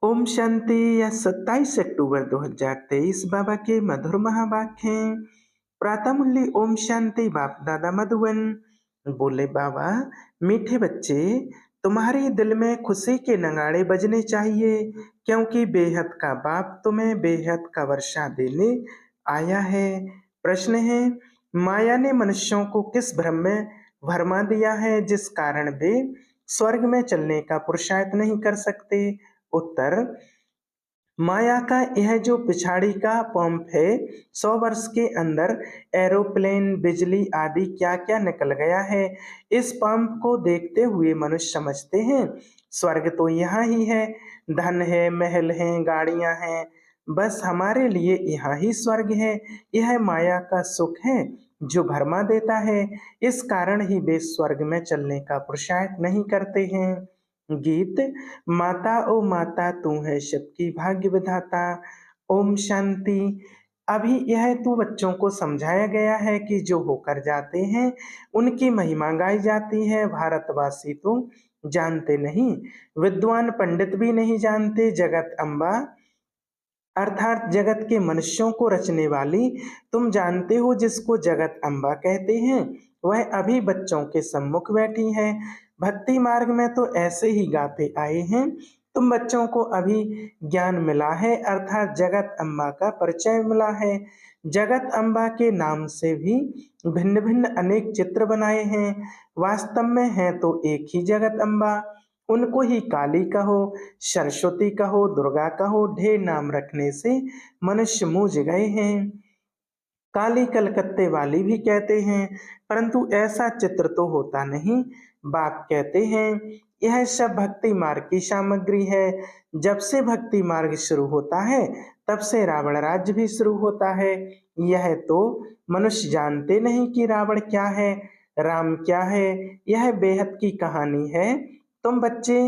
ओम शांति। या 27 अक्टूबर 2023 बाबा के मधुर महावाक्य हैं। प्रातः मुरली ओम शांति। बाप दादा मधुबन। बोले बाबा, मीठे बच्चे, तुम्हारे दिल में खुशी के नगाड़े बजने चाहिए, क्योंकि बेहद का बाप तुम्हें बेहद का वर्षा देने आया है। प्रश्न है, माया ने मनुष्यों को किस भ्रम में भरमा दिया है जिस कारण वे स्वर्ग में चलने का पुरुषार्थ नहीं कर सकते। उत्तर, माया का यह जो पिछाड़ी का पंप है, 100 वर्ष के अंदर एरोप्लेन, बिजली आदि क्या क्या निकल गया है। इस पंप को देखते हुए मनुष्य समझते हैं स्वर्ग तो यहाँ ही है, धन है, महल है, गाड़ियां हैं, बस हमारे लिए यहाँ ही स्वर्ग है। यह माया का सुख है जो भरमा देता है। इस कारण ही वे स्वर्ग में चलने का पुरुषार्थ नहीं करते हैं। गीत। माता ओ माता तू है सबकी भाग्य विधाता। ओम शांति। अभी यह तो बच्चों को समझाया गया है कि जो होकर जाते हैं उनकी महिमा गाई जाती है। भारतवासी तो जानते नहीं, विद्वान पंडित भी नहीं जानते। जगत अम्बा अर्थात जगत के मनुष्यों को रचने वाली, तुम जानते हो जिसको जगत अम्बा कहते हैं, वह अभी बच्चों के सम्मुख बैठी है। भक्ति मार्ग में तो ऐसे ही गाते आए हैं। तुम बच्चों को अभी ज्ञान मिला है, अर्थात जगत अम्बा का परिचय मिला है। जगत अम्बा के नाम से भी भिन्न भिन्न अनेक चित्र बनाए हैं, वास्तव में है तो एक ही जगत अम्बा। उनको ही काली कहो, सरस्वती कहो, दुर्गा कहो, ढेर नाम रखने से मनुष्य मूझ गए हैं। काली कलकत्ते वाली भी कहते हैं, परंतु ऐसा चित्र तो होता नहीं। बाप कहते हैं यह सब भक्ति मार्ग की सामग्री है। जब से भक्ति मार्ग शुरू होता है तब से रावण राज्य भी शुरू होता है। यह तो मनुष्य जानते नहीं कि रावण क्या है, राम क्या है। यह बेहद की कहानी है। तुम बच्चे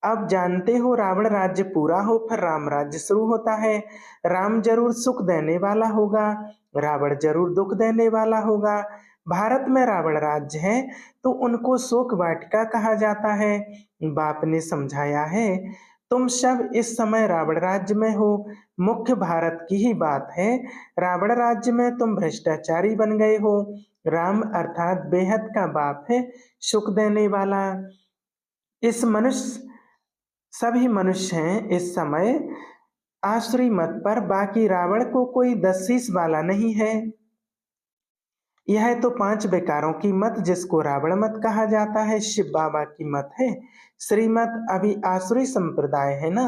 अब जानते हो, रावण राज्य पूरा हो फिर राम राज्य शुरू होता है। राम जरूर सुख देने वाला होगा, रावण जरूर दुख देने वाला होगा। भारत में रावण राज्य है तो उनको शोक वाटिका कहा जाता है। बाप ने समझाया है, तुम सब इस समय रावण राज्य में हो। मुख्य भारत की ही बात है। रावण राज्य में तुम भ्रष्टाचारी बन गए हो। राम अर्थात बेहद का बाप है, सुख देने वाला। इस मनुष्य सभी मनुष्य हैं इस समय आसुरी मत पर, बाकी रावण को कोई 10 वाला नहीं है। यह तो 5 बेकारों की मत जिसको रावण मत कहा जाता है, शिव बाबा की मत है। श्रीमत अभी आसुरी संप्रदाय है ना।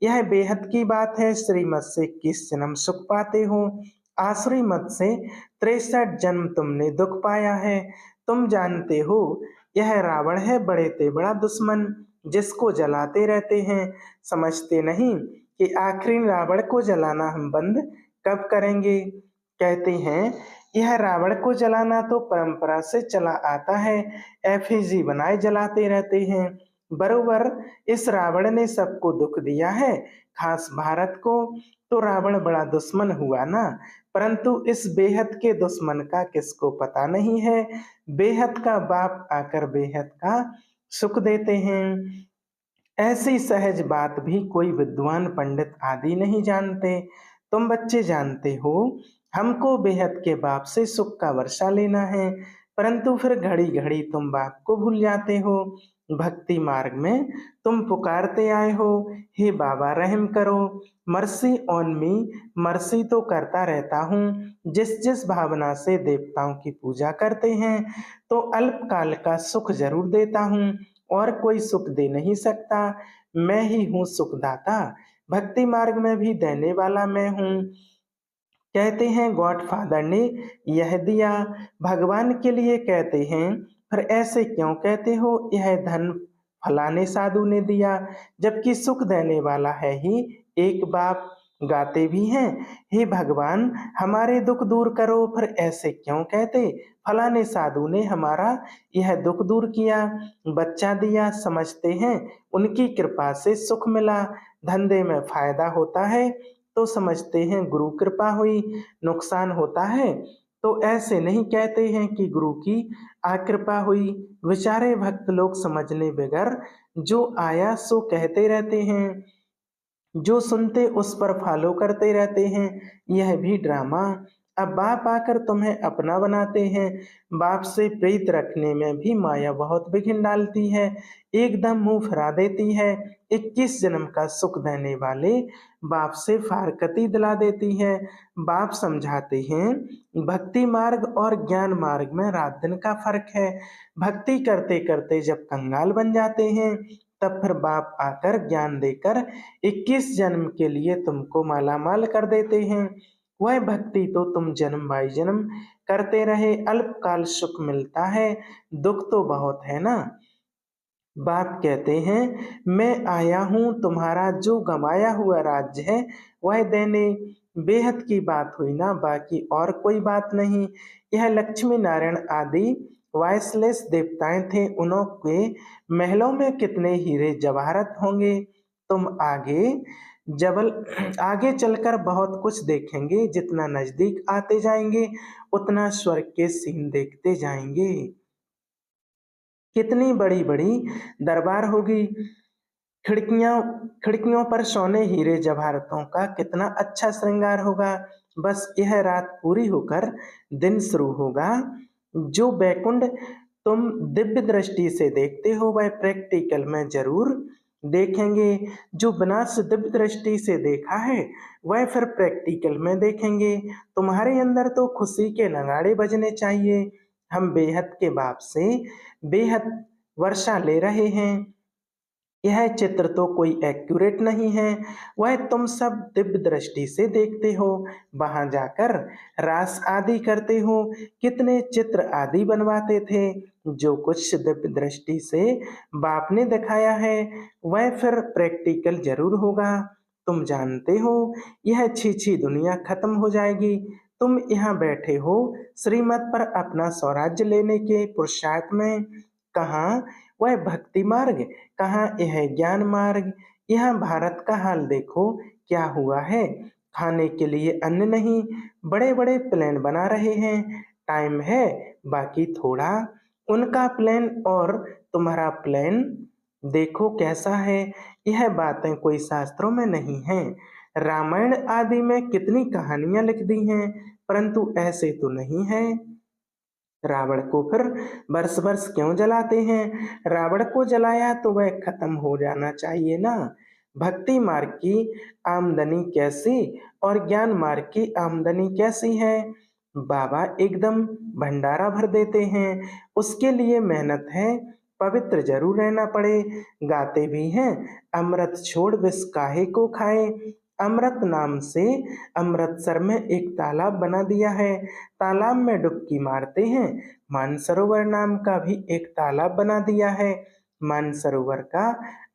यह बेहद की बात है। श्रीमत से 21 जन्म सुख पाते हो, आसुरी मत से 63 जन्म तुमने दुख पाया है। तुम जानते हो यह रावण है बड़े ते बड़ा दुश्मन, जिसको जलाते रहते हैं। समझते नहीं कि आखिरी रावण को जलाना हम बंद कब करेंगे। कहते हैं यह रावण को जलाना तो परंपरा से चला आता है, एफिजी बनाए जलाते रहते हैं। बरोबर इस रावण ने सबको दुख दिया है, खास भारत को। तो रावण बड़ा दुश्मन हुआ ना, परंतु इस बेहद के दुश्मन का किसको पता नहीं है। बेहद का बाप आकर बेहद का सुख देते हैं। ऐसी सहज बात भी कोई विद्वान पंडित आदि नहीं जानते। तुम बच्चे जानते हो हमको बेहद के बाप से सुख का वर्षा लेना है, परंतु फिर घड़ी घड़ी तुम बाप को भूल जाते हो। भक्ति मार्ग में तुम पुकारते आए हो, हे बाबा रहम करो, मर्सी ऑन मी। मर्सी तो करता रहता हूँ। जिस जिस भावना से देवताओं की पूजा करते हैं तो अल्पकाल का सुख जरूर देता हूँ, और कोई सुख दे नहीं सकता। मैं ही हूँ सुखदाता, भक्ति मार्ग में भी देने वाला मैं हूँ। कहते हैं गॉड फादर ने यह दिया, भगवान के लिए कहते हैं। फिर ऐसे क्यों कहते हो यह धन फलाने साधु ने दिया, जबकि सुख देने वाला है ही एक बाप। गाते भी हैं, हे भगवान हमारे दुख दूर करो, फिर ऐसे क्यों कहते फलाने साधु ने हमारा यह दुख दूर किया, बच्चा दिया। समझते हैं उनकी कृपा से सुख मिला। धंधे में फायदा होता है तो समझते हैं गुरु कृपा हुई, नुकसान होता है तो ऐसे नहीं कहते हैं कि गुरु की आकृपा हुई। बेचारे भक्त लोग समझने बगैर जो आया सो कहते रहते हैं। जो सुनते उस पर फॉलो करते रहते हैं। यह भी ड्रामा। अब बाप आकर तुम्हें अपना बनाते हैं। बाप से प्रीत रखने में भी माया बहुत विघ्न डालती है, एकदम मुंह फिरा देती है। 21 जन्म का सुख देने वाले बाप से फारकती दिला देती है। बाप समझाते हैं भक्ति मार्ग और ज्ञान मार्ग में रात दिन का फर्क है। भक्ति करते करते जब कंगाल बन जाते हैं, तब फिर बाप आकर ज्ञान देकर 21 जन्म के लिए तुमको मालामाल कर देते हैं। वह भक्ति तो तुम जन्म बाई जन्म करते रहे, अल्पकाल सुख मिलता है, दुख तो बहुत है ना। बाप कहते हैं मैं आया हूँ तुम्हारा जो गमाया हुआ राज्य है वह देने। बेहद की बात हुई ना, बाकी और कोई बात नहीं। यह लक्ष्मी नारायण आदि वॉइसलेस देवताएं थे, उन्हों के महलों में कितने हीरे जवाहरत होंगे। तुम जबल आगे चलकर बहुत कुछ देखेंगे। जितना नजदीक आते जाएंगे उतना स्वर्ग के सीन देखते जाएंगे। कितनी बड़ी बड़ी दरबार होगी, खिड़कियां खिड़कियों पर सोने हीरे जवाहरतों का कितना अच्छा श्रृंगार होगा। बस यह रात पूरी होकर दिन शुरू होगा। जो बैकुंठ तुम दिव्य दृष्टि से देखते हो वह प्रैक्टिकल में जरूर देखेंगे। जो विनाश दिव्य दृष्टि से देखा है वह फिर प्रैक्टिकल में देखेंगे। तुम्हारे अंदर तो खुशी के नगाड़े बजने चाहिए। हम बेहद के बाप से बेहद वर्षा ले रहे हैं। यह चित्र तो कोई एक्यूरेट नहीं है, वह तुम सब दिव्य दृष्टि से देखते हो। वहां जाकर रास आदि करते हो। कितने चित्र आदि बनवाते थे। जो कुछ दिव्य दृष्टि से बाप ने दिखाया है वह फिर प्रैक्टिकल जरूर होगा। तुम जानते हो यह छी दुनिया खत्म हो जाएगी। तुम यहाँ बैठे हो श्रीमत पर अपना स्वराज्य लेने के पुरुषार्थ में। कहाँ वह भक्ति मार्ग, कहाँ यह ज्ञान मार्ग। यहाँ भारत का हाल देखो क्या हुआ है। खाने के लिए अन्न नहीं, बड़े बड़े प्लान बना रहे हैं। टाइम है बाकी थोड़ा। उनका प्लान और तुम्हारा प्लान देखो कैसा है। यह बातें कोई शास्त्रों में नहीं है। रामायण आदि में कितनी कहानियां लिख दी हैं, परंतु ऐसे तो नहीं है। रावण को फिर बरस बरस क्यों जलाते हैं। रावण को जलाया तो वह खत्म हो जाना चाहिए ना। भक्ति मार्ग की आमदनी कैसी और ज्ञान मार्ग की आमदनी कैसी है। बाबा एकदम भंडारा भर देते हैं, उसके लिए मेहनत है, पवित्र जरूर रहना पड़े। गाते भी हैं अमृत छोड़ विष काहे को खाए। अमृत नाम से अमृतसर में एक तालाब बना दिया है, तालाब में डुबकी मारते हैं। मानसरोवर नाम का भी एक तालाब बना दिया है। मानसरोवर का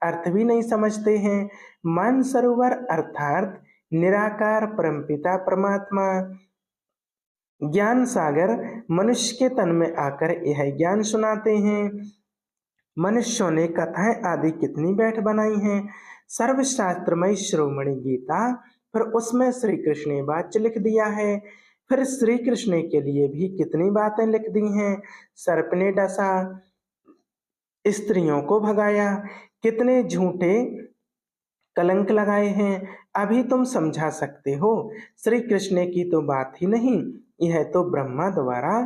अर्थ भी नहीं समझते हैं। मानसरोवर अर्थात निराकार परमपिता परमात्मा, ज्ञान सागर मनुष्य के तन में आकर यह ज्ञान सुनाते हैं। मनुष्यों ने कथाएं आदि कितनी बैठ बनाई हैं। सर्वशास्त्रमय शिरोमणि गीता, फिर उसमें श्री कृष्ण ने वाक्य लिख दिया है। फिर श्री कृष्ण के लिए भी कितनी बातें लिख दी हैं। सर्प ने डसा, स्त्रियों को भगाया, कितने झूठे कलंक लगाए हैं। अभी तुम समझा सकते हो। श्री कृष्ण की तो बात ही नहीं, यह तो ब्रह्मा द्वारा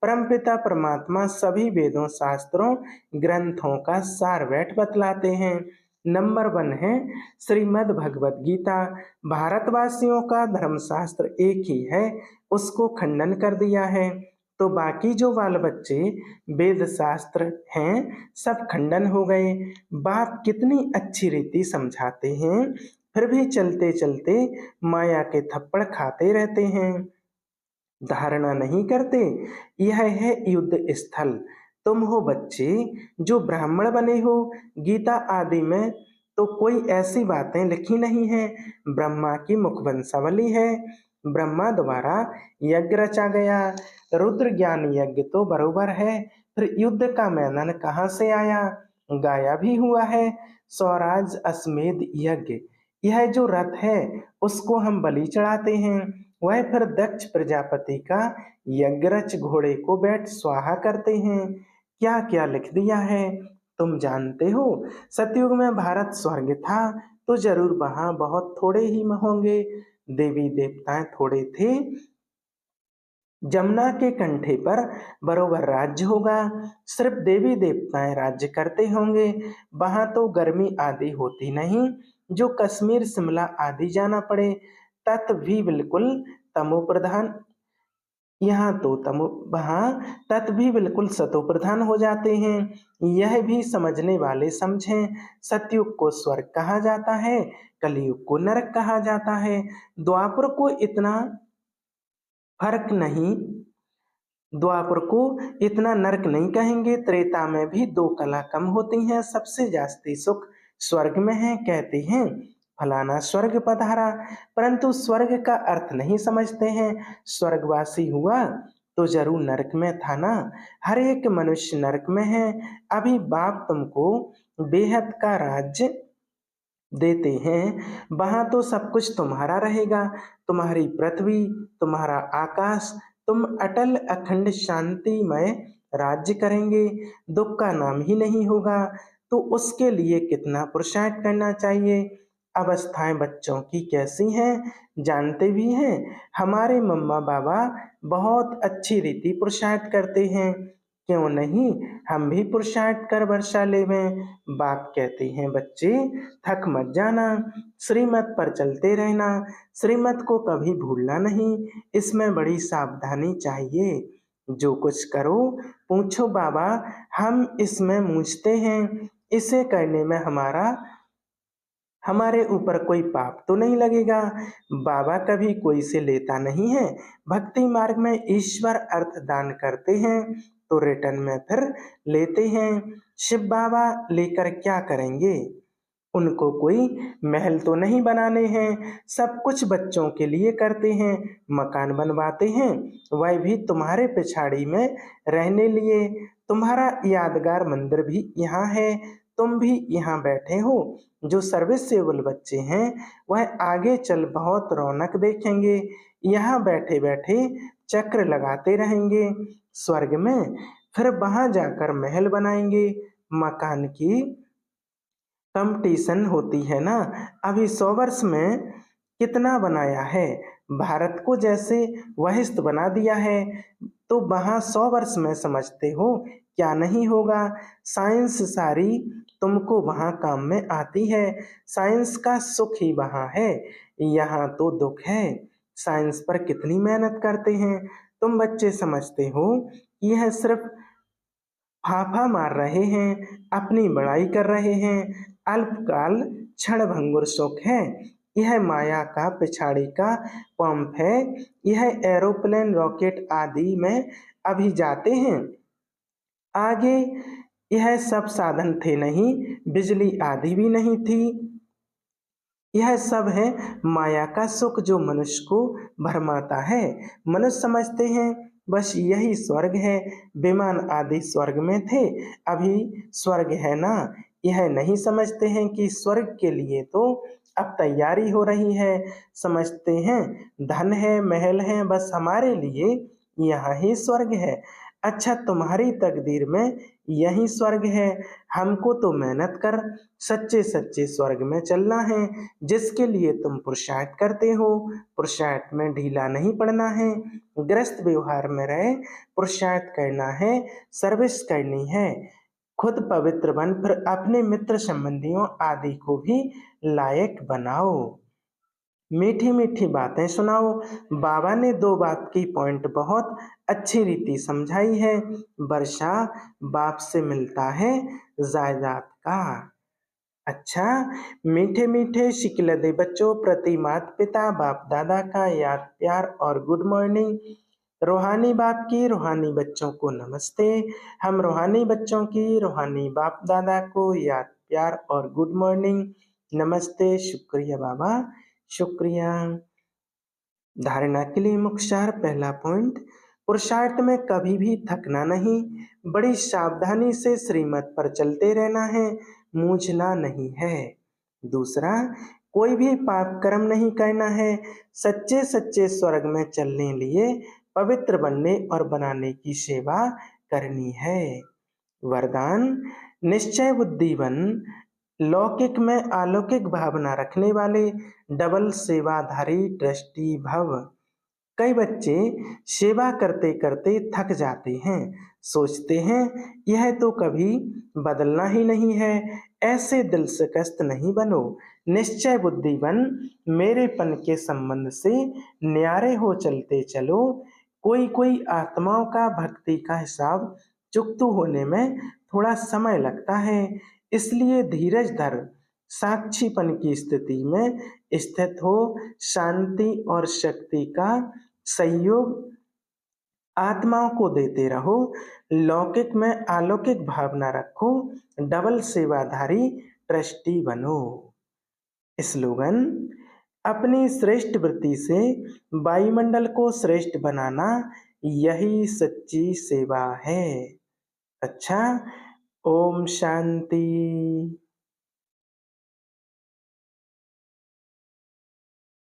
परमपिता परमात्मा सभी वेदों शास्त्रों ग्रंथों का सारवैठ बतलाते हैं। नंबर 1 है श्रीमद् भगवत गीता। भारतवासियों का धर्मशास्त्र एक ही है, उसको खंडन कर दिया है। तो बाकी जो बाल बच्चे वेद शास्त्र हैं सब खंडन हो गए। बाप कितनी अच्छी रीति समझाते हैं, फिर भी चलते चलते माया के थप्पड़ खाते रहते हैं। धारणा नहीं करते। यह है युद्ध स्थल। तुम हो बच्चे जो ब्राह्मण बने हो। गीता आदि में तो कोई ऐसी बातें लिखी नहीं है। ब्रह्मा की मुखवंशावली है, ब्रह्मा द्वारा यज्ञ रचा गया। रुद्र ज्ञान यज्ञ तो बरोबर है, फिर युद्ध का मैदान कहाँ से आया। गाया भी हुआ है स्वराज अश्वमेध यज्ञ। यह जो रथ है उसको हम बलि चढ़ाते हैं, वह फिर दक्ष प्रजापति का यज्ञ रच घोड़े को बैठ स्वाहा करते हैं। क्या क्या लिख दिया है तुम जानते हो। सतयुग में भारत स्वर्ग था, तो जरूर वहां बहुत थोड़े ही होंगे। देवी देवताएं थोड़े थे। जमुना के कंठे पर बरोबर राज्य होगा। सिर्फ देवी देवताएं राज्य करते होंगे। वहां तो गर्मी आदि होती नहीं जो कश्मीर शिमला आदि जाना पड़े। तत् भी बिल्कुल तमो प्रधान। यहाँ तो तमो वहाँ तत् भी बिल्कुल सतो प्रधान हो जाते हैं। यह भी समझने वाले समझें। सतयुग को स्वर्ग कहा जाता है, कलयुग को नरक कहा जाता है। द्वापर को इतना फर्क नहीं, द्वापर को इतना नरक नहीं कहेंगे। त्रेता में भी दो कला कम होती हैं। सबसे जास्ती सुख स्वर्ग में है। कहते हैं फलाना स्वर्ग पधारा, परंतु स्वर्ग का अर्थ नहीं समझते हैं। स्वर्गवासी हुआ तो जरूर नरक में था ना। हर एक मनुष्य नरक में है। अभी बाप तुमको बेहद का राज्य देते हैं। वहां तो सब कुछ तुम्हारा रहेगा। तुम्हारी पृथ्वी, तुम्हारा आकाश, तुम अटल अखंड शांतिमय राज्य करेंगे। दुख का नाम ही नहीं होगा। तो उसके लिए कितना पुरुषार्थ करना चाहिए। अवस्थाएं बच्चों की कैसी हैं जानते भी हैं। हमारे मम्मा बाबा बहुत अच्छी रीति पुरुषार्थ करते हैं। क्यों नहीं, हम भी पुरुषार्थ कर वर्षा लेवें। बाप कहते हैं बच्चे थक मत जाना, श्रीमत पर चलते रहना। श्रीमत को कभी भूलना नहीं। इसमें बड़ी सावधानी चाहिए। जो कुछ करो पूछो बाबा, हम इसमें मूझते हैं। इसे करने में हमारे ऊपर कोई पाप तो नहीं लगेगा। बाबा कभी कोई से लेता नहीं है। भक्ति मार्ग में ईश्वर अर्थ दान करते हैं तो रिटर्न में फिर लेते हैं। शिव बाबा लेकर क्या करेंगे। उनको कोई महल तो नहीं बनाने हैं। सब कुछ बच्चों के लिए करते हैं। मकान बनवाते हैं, वह भी तुम्हारे पिछाड़ी में रहने लिए। तुम्हारा यादगार मंदिर भी यहाँ है। तुम भी यहाँ बैठे हो। जो सर्विसेबल बच्चे हैं वह आगे चल बहुत रौनक देखेंगे। यहाँ बैठे बैठे चक्र लगाते रहेंगे स्वर्ग में। फिर वहां जाकर महल बनाएंगे। मकान की कंपटीशन होती है ना। अभी 100 वर्ष में कितना बनाया है। भारत को जैसे वहिष्ठ बना दिया है, तो वहां 100 वर्ष में समझते हो क्या नहीं होगा। साइंस सारी तुमको वहां काम में आती है। साइंस का सुख ही वहां है, यहाँ तो दुख है। साइंस पर कितनी मेहनत करते हैं। तुम बच्चे समझते हो यह सिर्फ फाफा मार रहे हैं, अपनी बड़ाई कर रहे हैं। अल्पकाल क्षण भंगुर सुख है। यह माया का पिछाड़ी का पंप है। यह एरोप्लेन रॉकेट आदि में अभी जाते हैं। आगे यह सब साधन थे नहीं, बिजली आदि भी नहीं थी। यह सब है माया का सुख जो मनुष्य को भरमाता है। मनुष्य समझते हैं बस यही स्वर्ग है। विमान आदि स्वर्ग में थे, अभी स्वर्ग है ना। यह नहीं समझते हैं कि स्वर्ग के लिए तो अब तैयारी हो रही है। समझते हैं धन है, महल है, बस हमारे लिए यहाँ ही स्वर्ग है। अच्छा, तुम्हारी तकदीर में यही स्वर्ग है। हमको तो मेहनत कर सच्चे सच्चे स्वर्ग में चलना है, जिसके लिए तुम पुरुषार्थ करते हो। पुरुषार्थ में ढीला नहीं पड़ना है। ग्रस्त व्यवहार में रहे, पुरुषार्थ करना है, सर्विस करनी है। खुद पवित्र बन, फिर अपने मित्र संबंधियों आदि को भी लायक बनाओ। मीठी मीठी बातें सुनाओ। बाबा ने 2 बात की पॉइंट बहुत अच्छी रीति समझाई है। वर्षा बाप से मिलता है जायदाद का। अच्छा, मीठे मीठे शिकलदे बच्चों प्रति माता पिता बाप दादा का याद प्यार और गुड मॉर्निंग। रूहानी बाप की रूहानी बच्चों को नमस्ते। हम रूहानी बच्चों की रूहानी बाप दादा को याद प्यार और गुड मॉर्निंग। नमस्ते। शुक्रिया बाबा, शुक्रिया। धारणा के लिए मुख्य सार। पहला पॉइंट, पुरुषार्थ में कभी भी थकना नहीं, बड़ी सावधानी से श्रीमत पर चलते रहना है, मूझना नहीं है। दूसरा, कोई भी पाप कर्म नहीं करना है, सच्चे सच्चे स्वर्ग में चलने लिए पवित्र बनने और बनाने की सेवा करनी है। वरदान, निश्चय बुद्धि बन, लौकिक में अलौकिक भावना रखने वाले डबल सेवाधारी ट्रस्टी भव। कई बच्चे सेवा करते करते थक जाते हैं, सोचते हैं यह तो कभी बदलना ही नहीं है। ऐसे दिल शिकस्त नहीं बनो, निश्चय बुद्धि बन, मेरेपन के संबंध से न्यारे हो चलते चलो। कोई कोई आत्माओं का भक्ति का हिसाब चुकतू होने में थोड़ा समय लगता है, इसलिए धीरज धर, साक्षीपन की स्थिति में स्थित हो, शांति और शक्ति का सहयोग आत्माओं को देते रहो, लौकिक में अलौकिक भावना रखो, डबल सेवाधारी ट्रस्टी बनो। स्लोगन: अपनी श्रेष्ठ वृत्ति से वायुमंडल को श्रेष्ठ बनाना, यही सच्ची सेवा है। अच्छा, ओम शांति।